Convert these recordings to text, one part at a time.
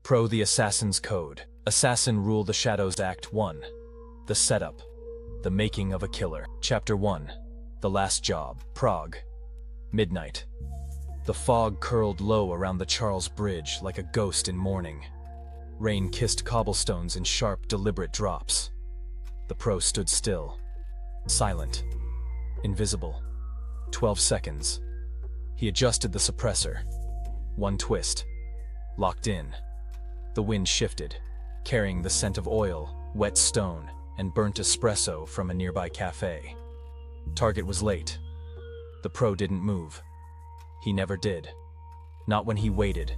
Pro The Assassin's Code. Assassin Rule the Shadows Act 1. The Setup. The Making of a Killer. Chapter 1. The Last Job. Prague. Midnight. The fog curled low around the Charles Bridge like a ghost in mourning. Rain kissed cobblestones in sharp, deliberate drops. The Pro stood still. Silent. Invisible. 12 seconds. He adjusted the suppressor. One twist. Locked in. The wind shifted, carrying the scent of oil, wet stone, and burnt espresso from a nearby cafe. Target was late. The Pro didn't move. He never did. Not when he waited.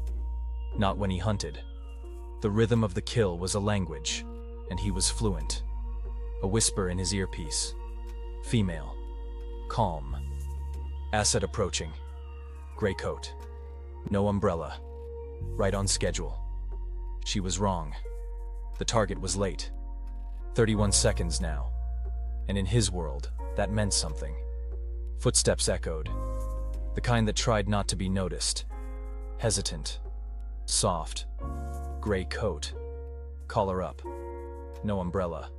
Not when he hunted. The rhythm of the kill was a language, and he was fluent. A whisper in his earpiece. Female. Calm. Asset approaching. Gray coat. No umbrella. Right on schedule. She was wrong. The target was late. 31 seconds now. And in his world, that meant something. Footsteps echoed. The kind that tried not to be noticed. Hesitant. Soft. Gray coat. Collar up. No umbrella.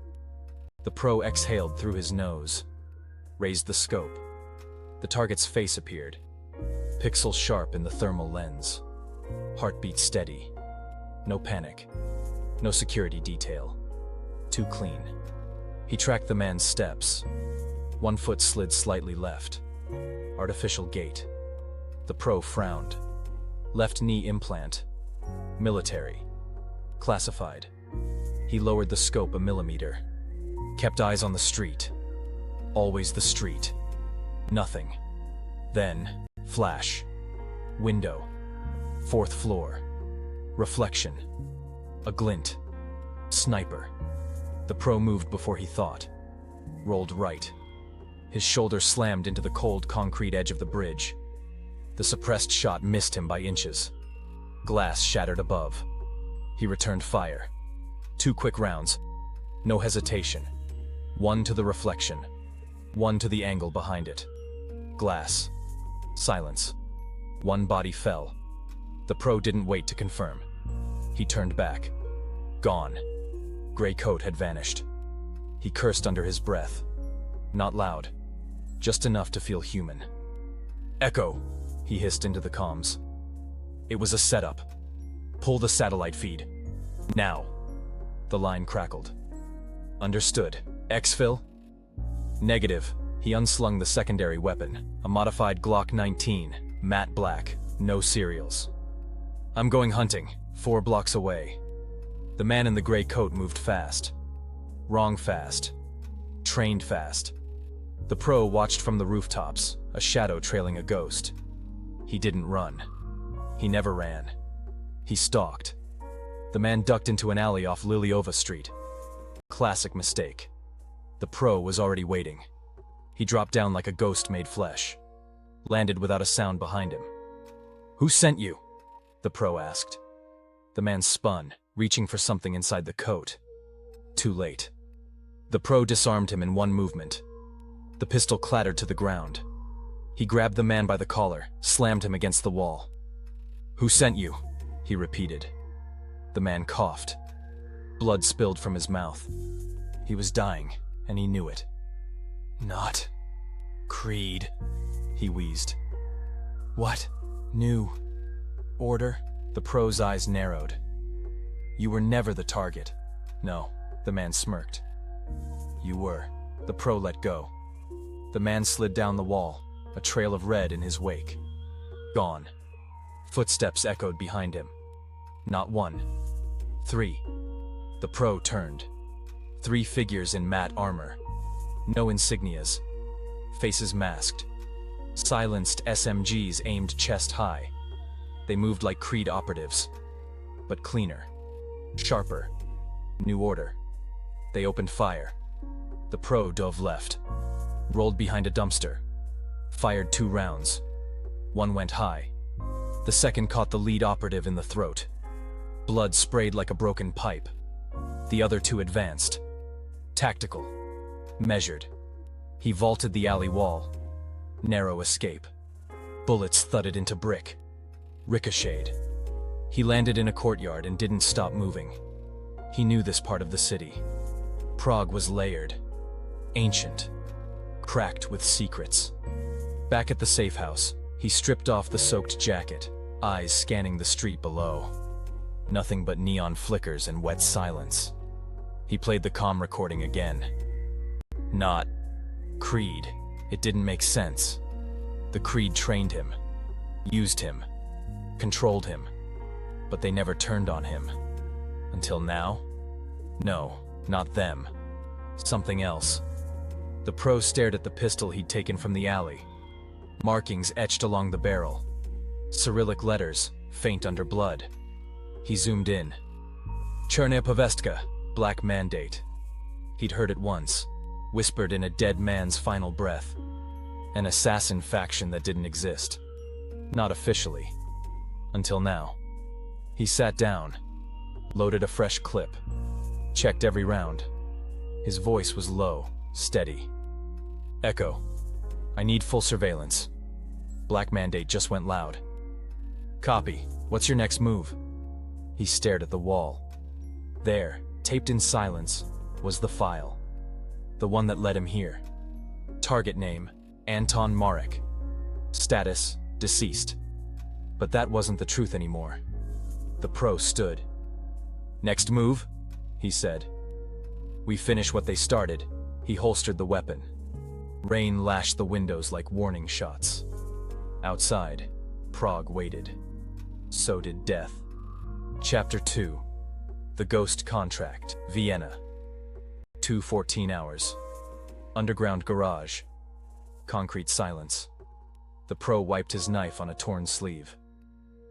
The Pro exhaled through his nose. Raised the scope. The target's face appeared. Pixel sharp in the thermal lens. Heartbeat steady. No panic. No security detail. Too clean. He tracked the man's steps. One foot slid slightly left. Artificial gait. The Pro frowned. Left knee implant. Military. Classified. He lowered the scope a millimeter. Kept eyes on the street. Always the street. Nothing. Then, flash. Window. 4th floor. Reflection. A glint. Sniper. The Pro moved before he thought. Rolled right. His shoulder slammed into the cold concrete edge of the bridge. The suppressed shot missed him by inches. Glass shattered above. He returned fire. 2 quick rounds. No hesitation. One to the reflection. One to the angle behind it. Glass. Silence. One body fell. The Pro didn't wait to confirm. He turned back. Gone. Gray coat had vanished. He cursed under his breath. Not loud. Just enough to feel human. Echo, he hissed into the comms. It was a setup. Pull the satellite feed. Now. The line crackled. Understood. Exfil? Negative. He unslung the secondary weapon, a modified Glock 19, matte black, no serials. I'm going hunting, 4 blocks away. The man in the gray coat moved fast. Wrong fast. Trained fast. The Pro watched from the rooftops, a shadow trailing a ghost. He didn't run. He never ran. He stalked. The man ducked into an alley off Lilyova Street. Classic mistake. The Pro was already waiting. He dropped down like a ghost made flesh. Landed without a sound behind him. Who sent you? The Pro asked. The man spun, reaching for something inside the coat. Too late. The Pro disarmed him in one movement. The pistol clattered to the ground. He grabbed the man by the collar, slammed him against the wall. Who sent you? He repeated. The man coughed. Blood spilled from his mouth. He was dying, and he knew it. Not Creed, he wheezed. What? New order? The Pro's eyes narrowed. You were never the target. No, the man smirked. You were. The Pro let go. The man slid down the wall, a trail of red in his wake. Gone. Footsteps echoed behind him. Not 1. 3. The Pro turned. 3 figures in matte armor. No insignias. Faces masked. Silenced SMGs aimed chest high. They moved like Creed operatives. But cleaner. Sharper. New order. They opened fire. The Pro dove left. Rolled behind a dumpster. Fired 2 rounds. One went high. The second caught the lead operative in the throat. Blood sprayed like a broken pipe. The other 2 advanced. Tactical. Measured. He vaulted the alley wall. Narrow escape. Bullets thudded into brick. Ricocheted. He landed in a courtyard and didn't stop moving. He knew this part of the city. Prague was layered, ancient, cracked with secrets. Back at the safe house, he stripped off the soaked jacket, eyes scanning the street below. Nothing but neon flickers and wet silence. He played the comm recording again. Not Creed. It didn't make sense. The Creed trained him, used him, controlled him, but they never turned on him. Until now? No, not them. Something else. The pro stared at the pistol he'd taken from the alley. Markings etched along the barrel. Cyrillic letters, faint under blood. He zoomed in. Cherная povestka, Black Mandate. He'd heard it once, whispered in a dead man's final breath. An assassin faction that didn't exist. Not officially. Until now. He sat down, loaded a fresh clip, checked every round. His voice was low, steady. Echo, I need full surveillance. Black Mandate just went loud. Copy. What's your next move? He stared at the wall. There, taped in silence, was the file. The one that led him here. Target name, Anton Marek. Status, deceased. But that wasn't the truth anymore. The pro stood. Next move, he said. We finish what they started. He holstered the weapon. Rain lashed the windows like warning shots. Outside, Prague waited. So did death. Chapter 2. The Ghost Contract, Vienna. 2:14 hours. Underground garage. Concrete silence. The pro wiped his knife on a torn sleeve.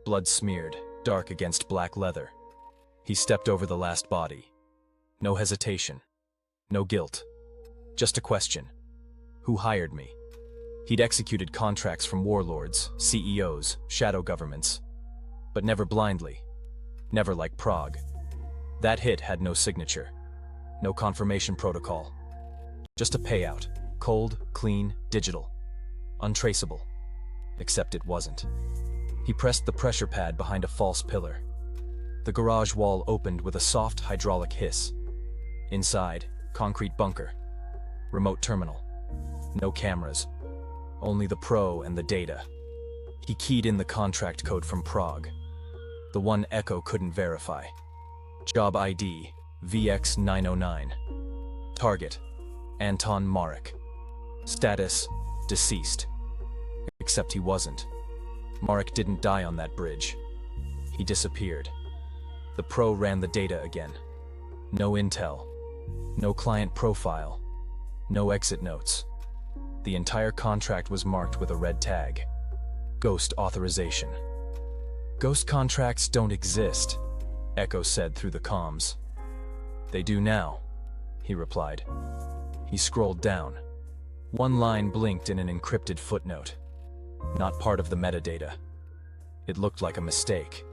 Blood smeared, dark against black leather. He stepped over the last body. No hesitation. No guilt. Just a question. Who hired me? He'd executed contracts from warlords, CEOs, shadow governments. But never blindly. Never like Prague. That hit had no signature. No confirmation protocol. Just a payout. Cold, clean, digital. Untraceable. Except it wasn't. He pressed the pressure pad behind a false pillar. The garage wall opened with a soft hydraulic hiss. Inside, concrete bunker. Remote terminal. No cameras. Only the pro and the data. He keyed in the contract code from Prague. The one Echo couldn't verify. Job ID, VX909. Target, Anton Marek. Status, deceased. Except he wasn't. Marek didn't die on that bridge. He disappeared. The pro ran the data again. No intel. No client profile. No exit notes. The entire contract was marked with a red tag. Ghost authorization. Ghost contracts don't exist, Echo said through the comms. They do now, he replied. He scrolled down. One line blinked in an encrypted footnote. Not part of the metadata. It looked like a mistake.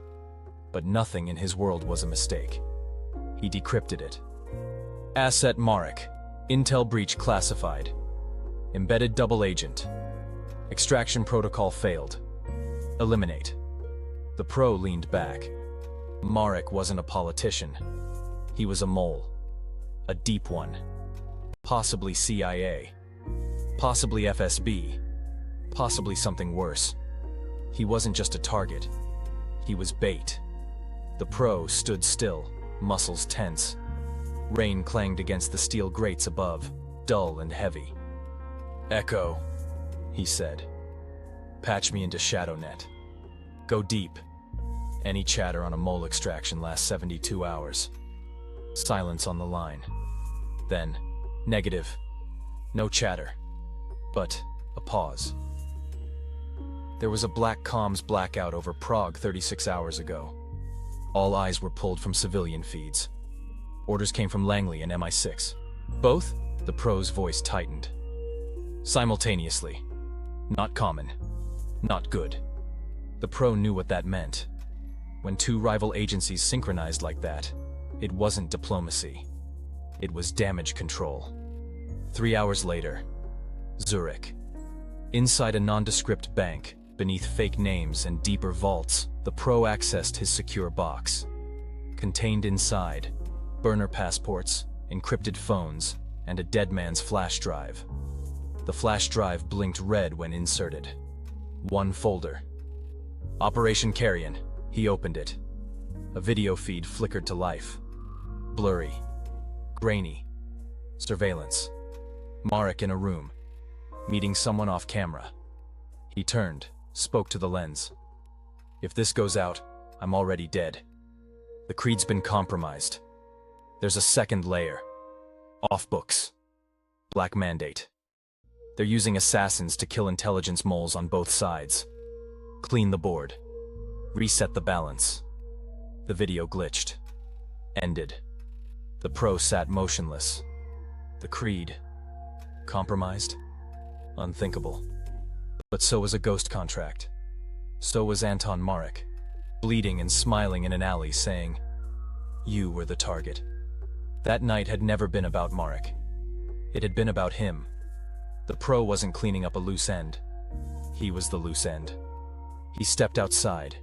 But nothing in his world was a mistake. He decrypted it. Asset Marek. Intel breach classified. Embedded double agent. Extraction protocol failed. Eliminate. The pro leaned back. Marek wasn't a politician. He was a mole. A deep one. Possibly CIA. Possibly FSB. Possibly something worse. He wasn't just a target. He was bait. The pro stood still, muscles tense. Rain clanged against the steel grates above, dull and heavy. Echo, he said. Patch me into ShadowNet. Go deep. Any chatter on a mole extraction lasts 72 hours. Silence on the line. Then, negative. No chatter. But a pause. There was a black comms blackout over Prague 36 hours ago. All eyes were pulled from civilian feeds. Orders came from Langley and MI6. Both? The pro's voice tightened. Simultaneously. Not common. Not good. The pro knew what that meant. When two rival agencies synchronized like that, it wasn't diplomacy. It was damage control. 3 hours later, Zurich. Inside a nondescript bank, Beneath fake names and deeper vaults, the Pro accessed his secure box. Contained inside, burner passports, encrypted phones, and a dead man's flash drive. The flash drive blinked red when inserted. One folder. Operation Carrion. He opened it. A video feed flickered to life. Blurry. Grainy. Surveillance. Marek in a room, meeting someone off camera. He turned, spoke to the lens. If this goes out, I'm already dead. The Creed's been compromised. There's a second layer. Off books. Black Mandate. They're using assassins to kill intelligence moles on both sides. Clean the board. Reset the balance. The video glitched. Ended. The Pro sat motionless. The Creed. Compromised? Unthinkable. But so was a ghost contract. So was Anton Marek, bleeding and smiling in an alley saying, "You were the target." That night had never been about Marek. It had been about him. The Pro wasn't cleaning up a loose end. He was the loose end. He stepped outside.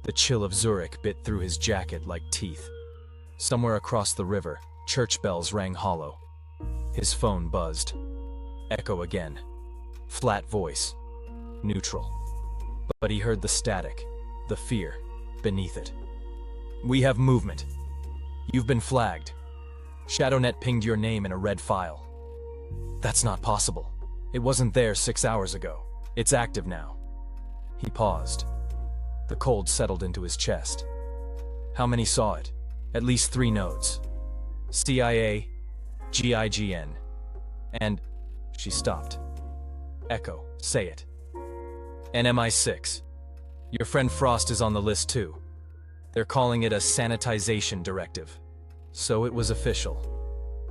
The chill of Zurich bit through his jacket like teeth. Somewhere across the river, church bells rang hollow. His phone buzzed. Echo again. Flat voice. Neutral. But he heard the static, the fear, beneath it. "We have movement. You've been flagged. ShadowNet pinged your name in a red file." "That's not possible. It wasn't there 6 hours ago. It's active now." He paused. The cold settled into his chest. How many saw it? At least 3 nodes. CIA, GIGN, and... She stopped. Echo, say it. NMI6. Your friend Frost is on the list too. They're calling it a sanitization directive. So it was official.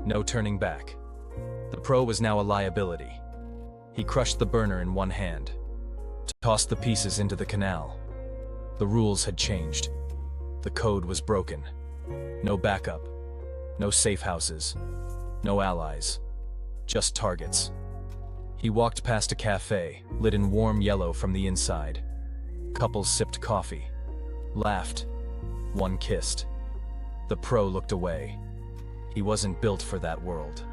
No turning back. The Pro was now a liability. He crushed the burner in one hand, tossed the pieces into the canal. The rules had changed. The code was broken. No backup. No safe houses. No allies. Just targets. He walked past a cafe, lit in warm yellow from the inside. Couples sipped coffee. Laughed. One kissed. The Pro looked away. He wasn't built for that world.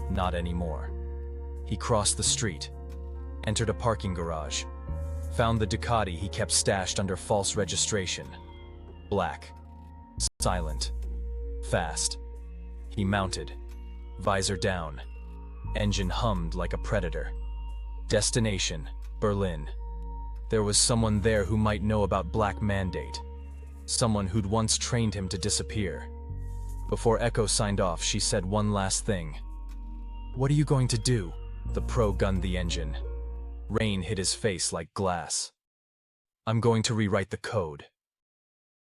Not anymore. He crossed the street, entered a parking garage, found the Ducati he kept stashed under false registration. Black. Silent. Fast. He mounted, visor down. Engine hummed like a predator. Destination, Berlin. There was someone there who might know about Black Mandate. Someone who'd once trained him to disappear. Before Echo signed off, she said one last thing. "What are you going to do?" The Pro gunned the engine. Rain hit his face like glass. "I'm going to rewrite the code."